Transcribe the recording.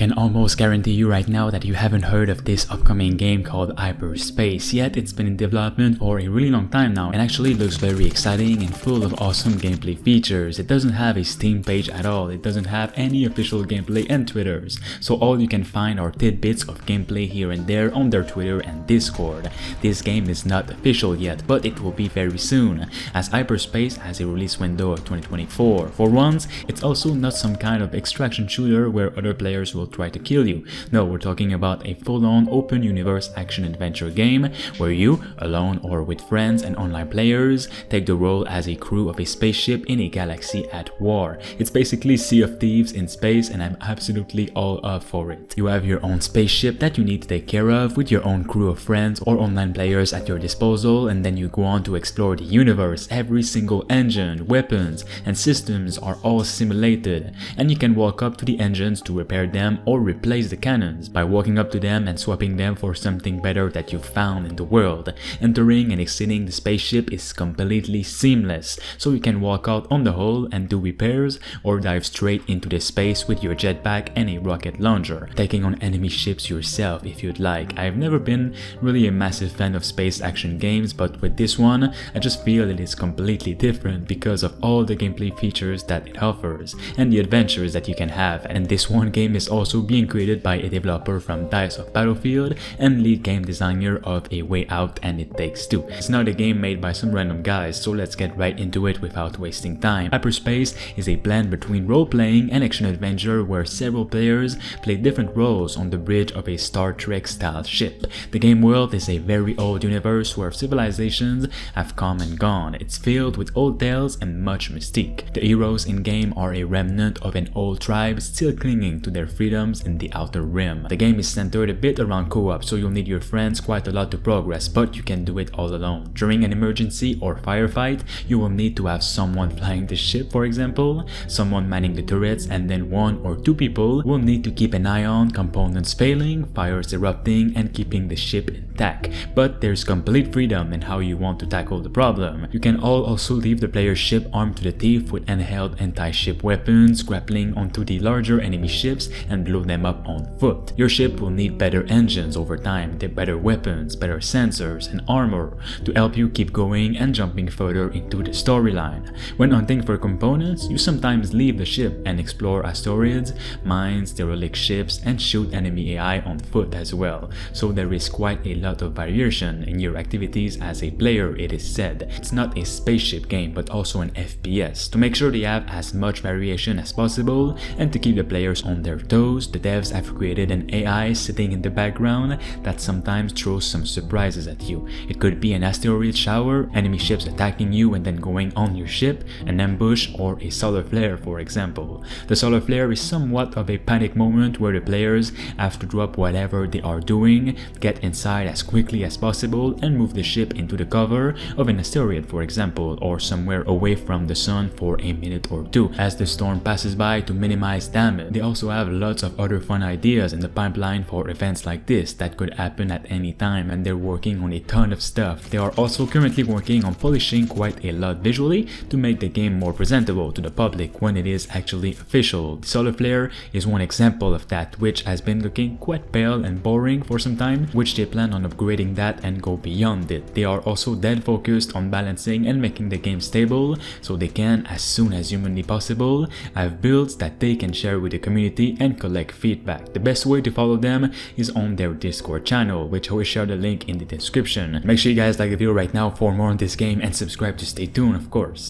can almost guarantee you right now that you haven't heard of this upcoming game called Hyperspace, yet it's been in development for a really long time now and actually looks very exciting and full of awesome gameplay features. It doesn't have a Steam page at all, it doesn't have any official gameplay and Twitters, so all you can find are tidbits of gameplay here and there on their Twitter and Discord. This game is not official yet, but it will be very soon, as Hyperspace has a release window of 2024. For once, it's also not some kind of extraction shooter where other players will try to kill you. No, we're talking about a full-on open universe action-adventure game where you, alone or with friends and online players, take the role as a crew of a spaceship in a galaxy at war. It's basically Sea of Thieves in space, and I'm absolutely all up for it. You have your own spaceship that you need to take care of with your own crew of friends or online players at your disposal, and then you go on to explore the universe. Every single engine, weapons, and systems are all simulated, and you can walk up to the engines to repair them or replace the cannons by walking up to them and swapping them for something better that you found in the world. Entering and exiting the spaceship is completely seamless, so you can walk out on the hull and do repairs or dive straight into the space with your jetpack and a rocket launcher, taking on enemy ships yourself if you'd like. I've never been really a massive fan of space action games, but with this one I just feel it is completely different because of all the gameplay features that it offers and the adventures that you can have. And this one game is also being created by a developer from DICE of Battlefield and lead game designer of A Way Out and It Takes Two. It's not a game made by some random guys, so let's get right into it without wasting time. Hyperspace is a blend between role-playing and action-adventure where several players play different roles on the bridge of a Star Trek style ship. The game world is a very old universe where civilizations have come and gone. It's filled with old tales and much mystique. The heroes in-game are a remnant of an old tribe still clinging to their freedoms in the Outer Rim. The game is centered a bit around co-op, so you'll need your friends quite a lot to progress, but you can do it all alone. During an emergency or firefight, you will need to have someone flying the ship, for example, someone manning the turrets, and then one or two people will need to keep an eye on components failing, fires erupting, and keeping the ship intact. But there's complete freedom in how you want to tackle the problem. You can also leave the player's ship armed to the teeth with handheld anti-ship weapons, grappling onto the larger enemy ships and blow them up on foot. Your ship will need better engines over time, better weapons, better sensors, and armor to help you keep going and jumping further into the storyline. When hunting for components, you sometimes leave the ship and explore asteroids, mines, derelict ships, and shoot enemy AI on foot as well. So there is quite a lot of variation in your activities as a player, it is said. It's not a spaceship game, but also an FPS. To make sure they have as much variation as possible and to keep the players on their toes, the devs have created an AI sitting in the background that sometimes throws some surprises at you. It could be an asteroid shower, enemy ships attacking you and then going on your ship, an ambush, or a solar flare, for example. The solar flare is somewhat of a panic moment where the players have to drop whatever they are doing, get inside as quickly as possible, and move the ship into the cover of an asteroid, for example, or somewhere away from the sun for a minute or two as the storm passes by to minimize damage. They also have lots of other fun ideas in the pipeline for events like this that could happen at any time, and they're working on a ton of stuff. They are also currently working on polishing quite a lot visually to make the game more presentable to the public when it is actually official. The solar flare is one example of that, which has been looking quite pale and boring for some time, which they plan on upgrading that and go beyond it. They are also dead focused on balancing and making the game stable, so they can, as soon as humanly possible, have builds that they can share with the community and collect feedback. The best way to follow them is on their Discord channel, which I will share the link in the description. Make sure you guys like the video right now for more on this game and subscribe to stay tuned, of course.